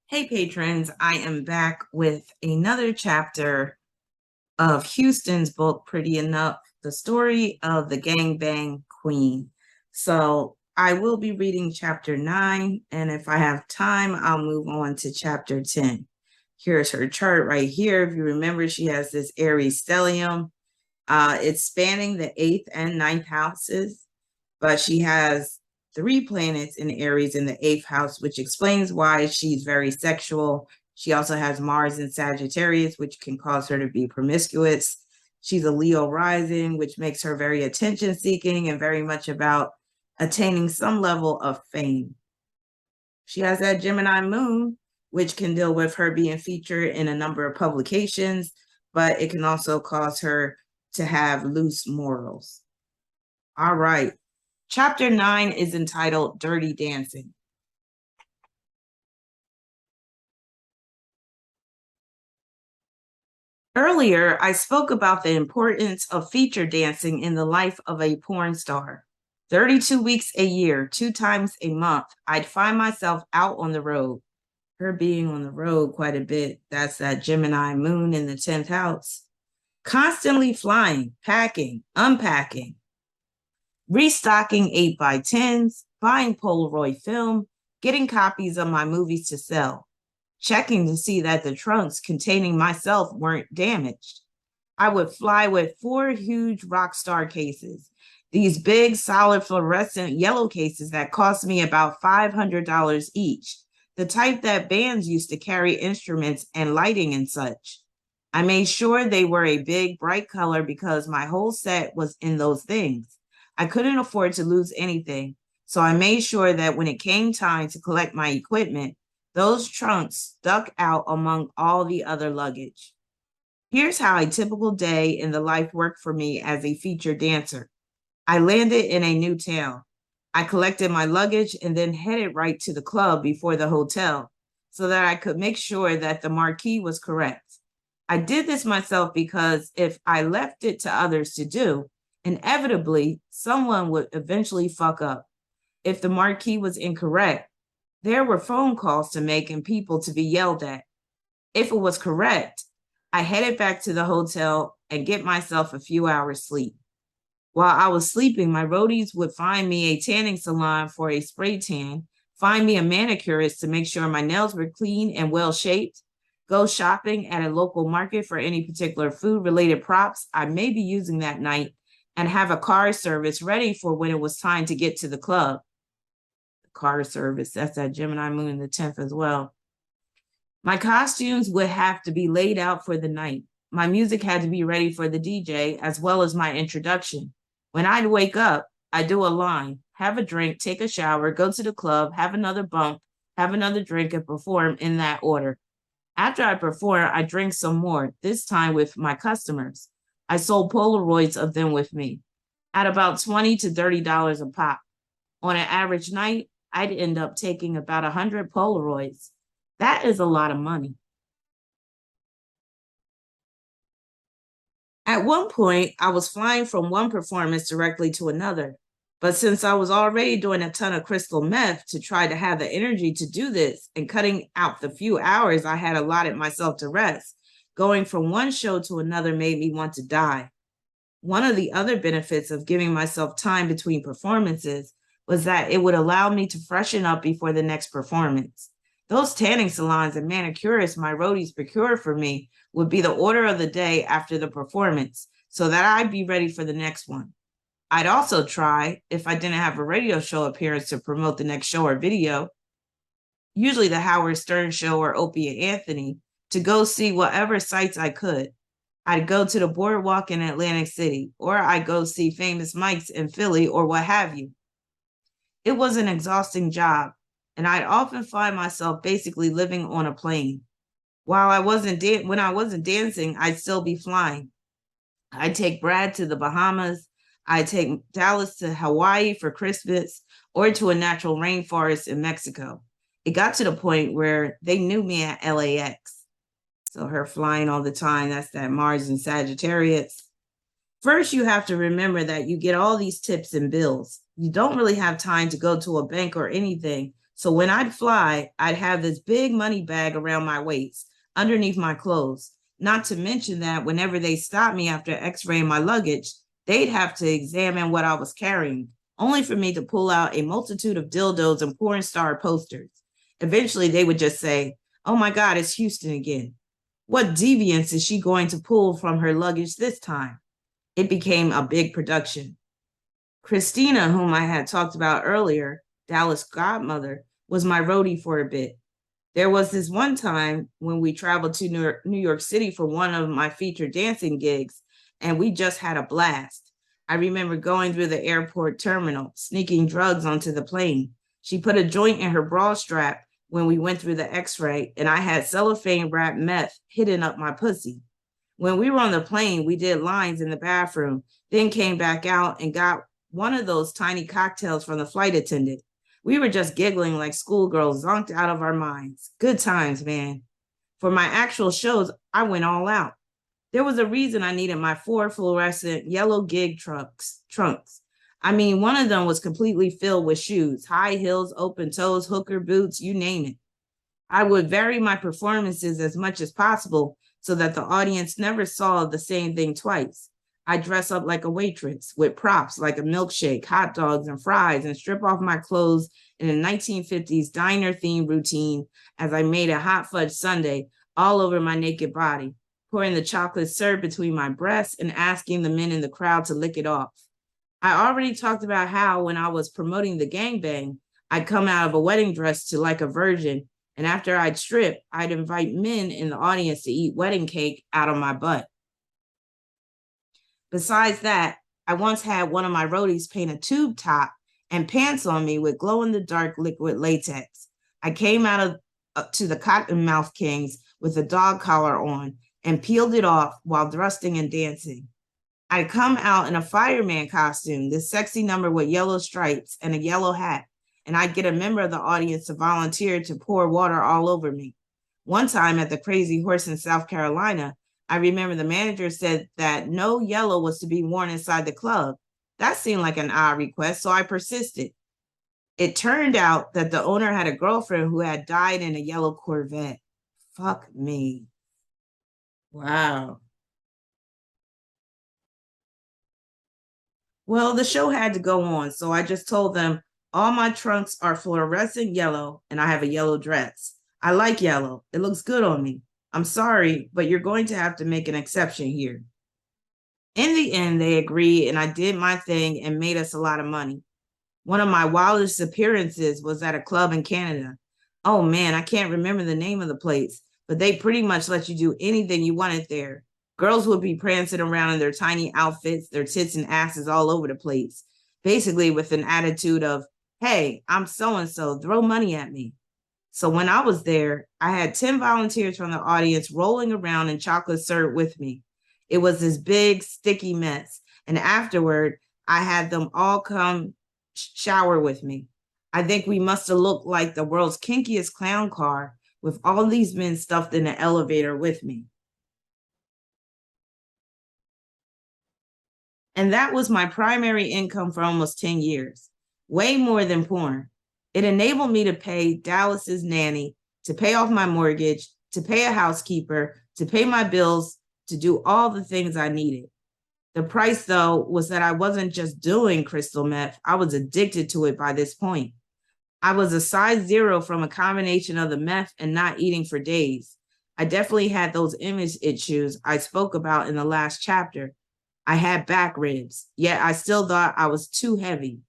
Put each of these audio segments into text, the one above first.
Hey, patrons, I am back with another chapter of Houston's book, Pretty Enough, the story of the gangbang queen. So I will be reading chapter 9, and if I have time, I'll move on to chapter 10. Here's her chart right here. If you remember, she has this Aries stellium. It's spanning the 8th and 9th houses, but she has 3 planets in Aries in the 8th house, which explains why she's very sexual. She also has Mars in Sagittarius, which can cause her to be promiscuous. She's a Leo rising, which makes her very attention seeking and very much about attaining some level of fame. She has that Gemini moon, which can deal with her being featured in a number of publications, but it can also cause her to have loose morals. All right. Chapter 9 is entitled Dirty Dancing. Earlier, I spoke about the importance of feature dancing in the life of a porn star. 32 weeks a year, 2 times a month, I'd find myself out on the road. Her being on the road quite a bit, that's that Gemini moon in the 10th house. Constantly flying, packing, unpacking, restocking 8x10s, buying Polaroid film, getting copies of my movies to sell, checking to see that the trunks containing myself weren't damaged. I would fly with 4 huge Rockstar cases, these big, solid, fluorescent yellow cases that cost me about $500 each, the type that bands used to carry instruments and lighting and such. I made sure they were a big, bright color because my whole set was in those things. I couldn't afford to lose anything, so I made sure that when it came time to collect my equipment, those trunks stuck out among all the other luggage. Here's how a typical day in the life worked for me as a featured dancer. I landed in a new town. I collected my luggage and then headed right to the club before the hotel so that I could make sure that the marquee was correct. I did this myself because if I left it to others to do, inevitably someone would eventually fuck up. If the marquee was incorrect, there were phone calls to make and people to be yelled at. If it was correct, I headed back to the hotel and get myself a few hours sleep. While I was sleeping, my roadies would find me a tanning salon for a spray tan, find me a manicurist to make sure my nails were clean and well shaped, go shopping at a local market for any particular food related props I may be using that night, and have a car service ready for when it was time to get to the club. The car service, that's that Gemini moon in the 10th as well. My costumes would have to be laid out for the night. My music had to be ready for the DJ, as well as my introduction. When I'd wake up, I'd do a line, have a drink, take a shower, go to the club, have another bump, have another drink, and perform in that order. After I perform, I drink some more, this time with my customers. I sold Polaroids of them with me at about $20 to $30 a pop. On an average night, I'd end up taking about 100 Polaroids. That is a lot of money. At one point, I was flying from one performance directly to another. But since I was already doing a ton of crystal meth to try to have the energy to do this and cutting out the few hours I had allotted myself to rest, going from one show to another made me want to die. One of the other benefits of giving myself time between performances was that it would allow me to freshen up before the next performance. Those tanning salons and manicurists my roadies procured for me would be the order of the day after the performance so that I'd be ready for the next one. I'd also try, if I didn't have a radio show appearance to promote the next show or video, usually the Howard Stern show or Opie and Anthony, to go see whatever sites I could. I'd go to the boardwalk in Atlantic City, or I'd go see Famous Mike's in Philly, or what have you. It was an exhausting job, and I'd often find myself basically living on a plane. When I wasn't dancing, I'd still be flying. I'd take Brad to the Bahamas. I'd take Dallas to Hawaii for Christmas, or to a natural rainforest in Mexico. It got to the point where they knew me at LAX. So her flying all the time, that's that Mars in Sagittarius. First, you have to remember that you get all these tips and bills. You don't really have time to go to a bank or anything, So when I'd fly, I'd have this big money bag around my waist, underneath my clothes. Not to mention that whenever they stopped me after x-raying my luggage, they'd have to examine what I was carrying, only for me to pull out a multitude of dildos and porn star posters. Eventually, they would just say, "Oh my God, it's Houston again. What deviance is she going to pull from her luggage this time?" It became a big production. Christina, whom I had talked about earlier, Dallas' godmother, was my roadie for a bit. There was this one time when we traveled to New York City for one of my featured dancing gigs, and we just had a blast. I remember going through the airport terminal, sneaking drugs onto the plane. She put a joint in her bra strap when we went through the x-ray, and I had cellophane wrapped meth hidden up my pussy. When we were on the plane, we did lines in the bathroom, then came back out and got one of those tiny cocktails from the flight attendant. We were just giggling like schoolgirls, zonked out of our minds. Good times, man. For my actual shows, I went all out. There was a reason I needed my 4 fluorescent yellow gig trunks. I mean, one of them was completely filled with shoes, high heels, open toes, hooker boots, you name it. I would vary my performances as much as possible so that the audience never saw the same thing twice. I dress up like a waitress with props like a milkshake, hot dogs, and fries, and strip off my clothes in a 1950s diner-themed routine as I made a hot fudge sundae all over my naked body, pouring the chocolate syrup between my breasts and asking the men in the crowd to lick it off. I already talked about how when I was promoting the gangbang, I'd come out of a wedding dress to like a virgin, and after I'd strip, I'd invite men in the audience to eat wedding cake out of my butt. Besides that, I once had one of my roadies paint a tube top and pants on me with glow-in-the-dark liquid latex. I came out to the Cottonmouth Kings with a dog collar on and peeled it off while thrusting and dancing. I'd come out in a fireman costume, this sexy number with yellow stripes and a yellow hat, and I'd get a member of the audience to volunteer to pour water all over me. One time at the Crazy Horse in South Carolina, I remember the manager said that no yellow was to be worn inside the club. That seemed like an odd request, so I persisted. It turned out that the owner had a girlfriend who had died in a yellow Corvette. Fuck me. Wow. Well, the show had to go on, so I just told them all my trunks are fluorescent yellow and I have a yellow dress. I like yellow. It looks good on me. I'm sorry, but you're going to have to make an exception here. In the end, they agreed, and I did my thing and made us a lot of money. One of my wildest appearances was at a club in Canada. Oh man, I can't remember the name of the place, but they pretty much let you do anything you wanted there. Girls would be prancing around in their tiny outfits, their tits and asses all over the place, basically with an attitude of, "Hey, I'm so-and-so, throw money at me." So when I was there, I had 10 volunteers from the audience rolling around in chocolate syrup with me. It was this big, sticky mess. And afterward, I had them all come shower with me. I think we must have looked like the world's kinkiest clown car with all these men stuffed in the elevator with me. And that was my primary income for almost 10 years, way more than porn. It enabled me to pay Dallas's nanny, to pay off my mortgage, to pay a housekeeper, to pay my bills, to do all the things I needed. The price, though, was that I wasn't just doing crystal meth, I was addicted to it by this point. I was a size 0 from a combination of the meth and not eating for days. I definitely had those image issues I spoke about in the last chapter. I had back ribs, yet I still thought I was too heavy.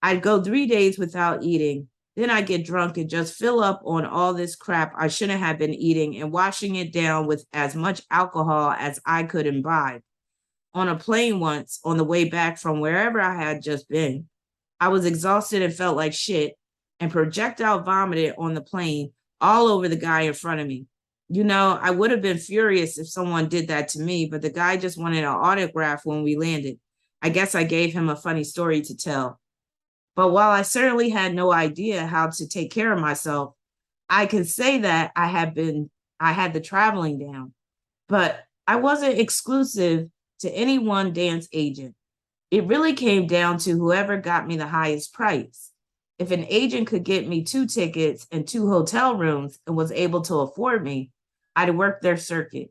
I'd go 3 days without eating. Then I'd get drunk and just fill up on all this crap I shouldn't have been eating and washing it down with as much alcohol as I could imbibe. On a plane once, on the way back from wherever I had just been, I was exhausted and felt like shit and projectile vomited on the plane all over the guy in front of me. You know, I would have been furious if someone did that to me, but the guy just wanted an autograph when we landed. I guess I gave him a funny story to tell. But while I certainly had no idea how to take care of myself, I can say that I had the traveling down, but I wasn't exclusive to any one dance agent. It really came down to whoever got me the highest price. If an agent could get me 2 tickets and 2 hotel rooms and was able to afford me, I'd work their circuit.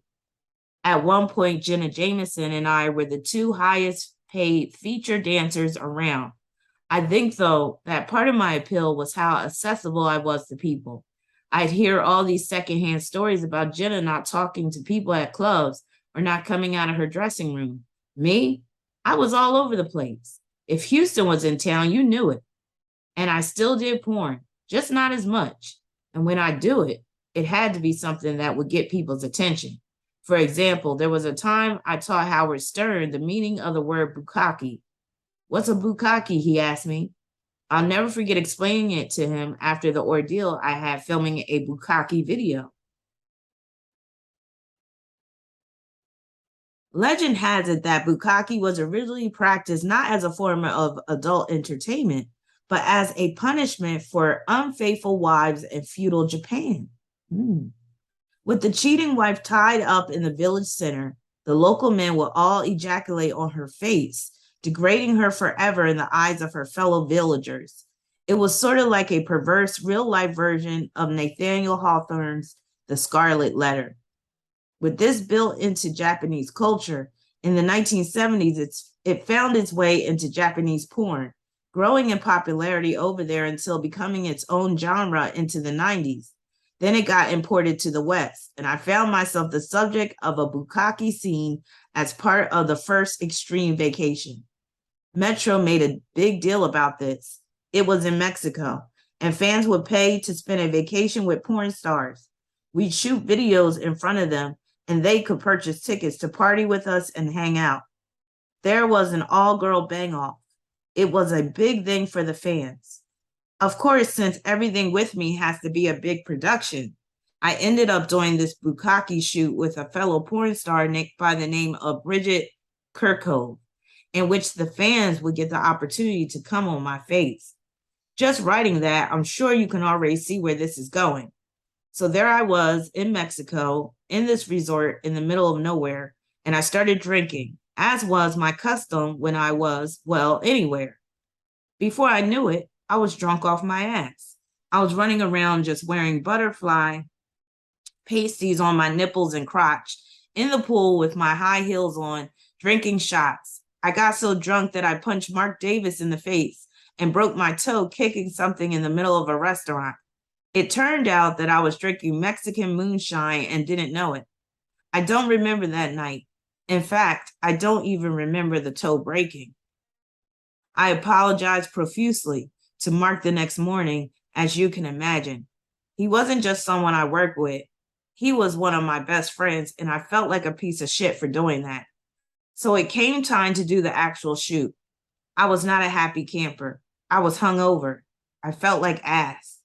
At one point, Jenna Jameson and I were the 2 highest paid feature dancers around. I think, though, that part of my appeal was how accessible I was to people. I'd hear all these secondhand stories about Jenna not talking to people at clubs or not coming out of her dressing room. Me, I was all over the place. If Houston was in town, you knew it. And I still did porn, just not as much. And when I do it, it had to be something that would get people's attention. For example, there was a time I taught Howard Stern the meaning of the word bukkake. What's a bukkake? He asked me. I'll never forget explaining it to him after the ordeal I had filming a bukkake video. Legend has it that bukkake was originally practiced not as a form of adult entertainment, but as a punishment for unfaithful wives in feudal Japan. With the cheating wife tied up in the village center, the local men would all ejaculate on her face, degrading her forever in the eyes of her fellow villagers. It was sort of like a perverse real-life version of Nathaniel Hawthorne's The Scarlet Letter. With this built into Japanese culture, in the 1970s, it found its way into Japanese porn, growing in popularity over there until becoming its own genre into the 90s. Then it got imported to the West, and I found myself the subject of a bukkake scene as part of the first Extreme Vacation. Metro made a big deal about this. It was in Mexico, and fans would pay to spend a vacation with porn stars. We'd shoot videos in front of them, and they could purchase tickets to party with us and hang out. There was an all-girl bang-off. It was a big thing for the fans. Of course, since everything with me has to be a big production, I ended up doing this bukkake shoot with a fellow porn star by the name of Bridget Kirkhope, in which the fans would get the opportunity to come on my face. Just writing that, I'm sure you can already see where this is going. So there I was in Mexico, in this resort in the middle of nowhere, and I started drinking, as was my custom when I was, well, anywhere. Before I knew it, I was drunk off my ass. I was running around just wearing butterfly pasties on my nipples and crotch, in the pool with my high heels on, drinking shots. I got so drunk that I punched Mark Davis in the face and broke my toe kicking something in the middle of a restaurant. It turned out that I was drinking Mexican moonshine and didn't know it. I don't remember that night. In fact, I don't even remember the toe breaking. I apologized profusely to Mark the next morning, as you can imagine. He wasn't just someone I worked with. He was one of my best friends, and I felt like a piece of shit for doing that. So it came time to do the actual shoot. I was not a happy camper. I was hungover. I felt like ass.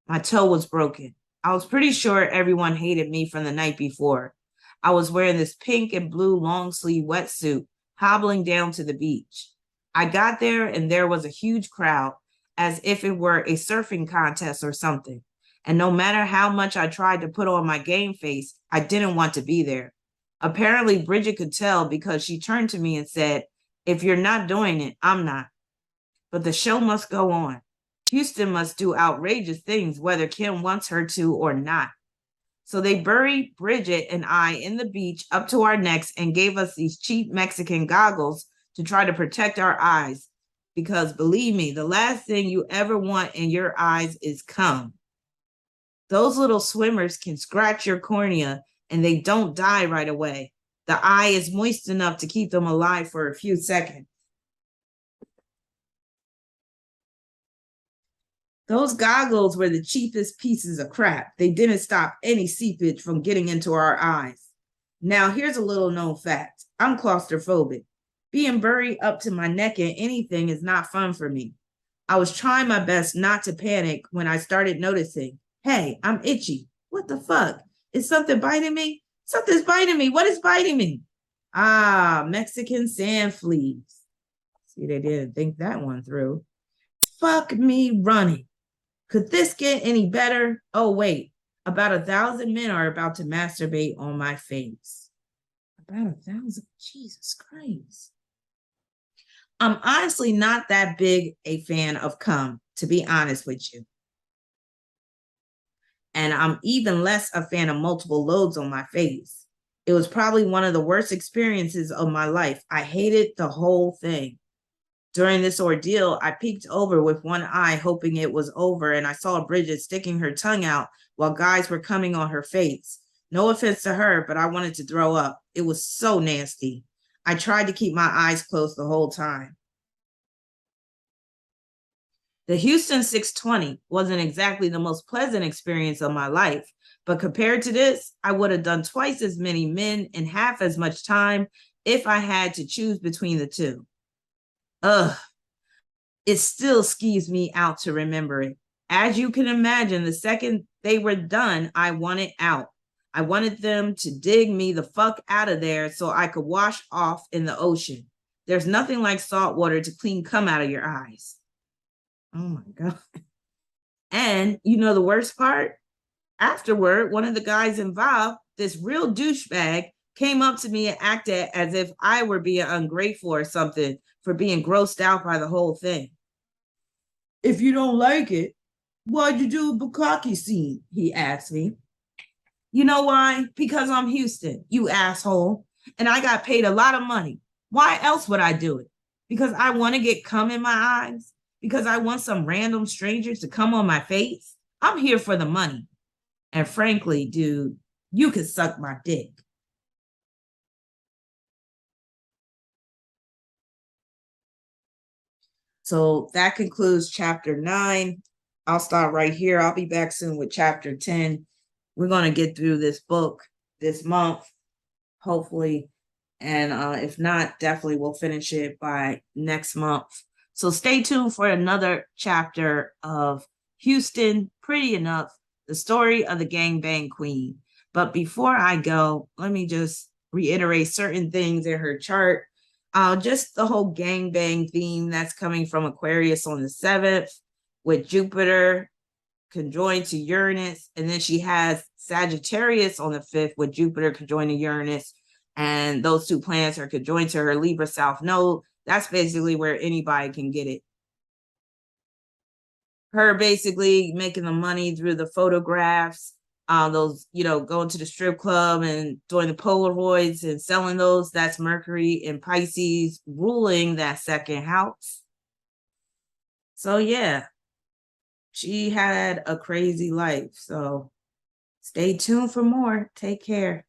My toe was broken. I was pretty sure everyone hated me from the night before. I was wearing this pink and blue long sleeve wetsuit, hobbling down to the beach. I got there and there was a huge crowd, as if it were a surfing contest or something. And no matter how much I tried to put on my game face, I didn't want to be there. Apparently, Bridget could tell because she turned to me and said, "If you're not doing it, I'm not. But the show must go on. Houston must do outrageous things, whether Kim wants her to or not." So they buried Bridget and I in the beach up to our necks and gave us these cheap Mexican goggles to try to protect our eyes. Because believe me, the last thing you ever want in your eyes is cum. Those little swimmers can scratch your cornea and they don't die right away. The eye is moist enough to keep them alive for a few seconds. Those goggles were the cheapest pieces of crap. They didn't stop any seepage from getting into our eyes. Now, here's a little known fact. I'm claustrophobic. Being buried up to my neck in anything is not fun for me. I was trying my best not to panic when I started noticing, hey, I'm itchy. What the fuck? Is something biting me? Something's biting me. What is biting me? Ah, Mexican sand fleas. See, they didn't think that one through. Fuck me running. Could this get any better? Oh, wait. About 1,000 men are about to masturbate on my face. About 1,000? Jesus Christ. I'm honestly not that big a fan of cum. to be honest with you. And I'm even less a fan of multiple loads on my face. It was probably one of the worst experiences of my life. I hated the whole thing. During this ordeal, I peeked over with one eye, hoping it was over, and I saw Bridget sticking her tongue out while guys were coming on her face. No offense to her, but I wanted to throw up. It was so nasty. I tried to keep my eyes closed the whole time. The Houston 620 wasn't exactly the most pleasant experience of my life, but compared to this, I would have done twice as many men in half as much time if I had to choose between the two. Ugh, it still skeeves me out to remember it. As you can imagine, the second they were done, I wanted out. I wanted them to dig me the fuck out of there so I could wash off in the ocean. There's nothing like salt water to clean cum out of your eyes. Oh my God. And you know the worst part? Afterward, one of the guys involved, this real douchebag, came up to me and acted as if I were being ungrateful or something for being grossed out by the whole thing. If you don't like it, why'd you do a bukkake scene? He asked me. You know why? Because I'm Houston, you asshole. And I got paid a lot of money. Why else would I do it? Because I want to get cum in my eyes? Because I want some random strangers to come on my face? I'm here for the money. And frankly, dude, you could suck my dick. So that concludes chapter 9. I'll stop right here. I'll be back soon with chapter 10. We're going to get through this book this month, hopefully. And if not, definitely we'll finish it by next month. So stay tuned for another chapter of Houston, Pretty Enough, the story of the gangbang queen. But before I go, let me just reiterate certain things in her chart. Just the whole gangbang theme that's coming from Aquarius on the 7th with Jupiter conjoined to Uranus. And then she has Sagittarius on the 5th with Jupiter conjoined to Uranus. And those two planets are conjoined to her Libra South Node. That's basically where anybody can get it. Her basically making the money through the photographs, those, going to the strip club and doing the Polaroids and selling those. That's Mercury and Pisces ruling that second house. So yeah, she had a crazy life. So stay tuned for more. Take care.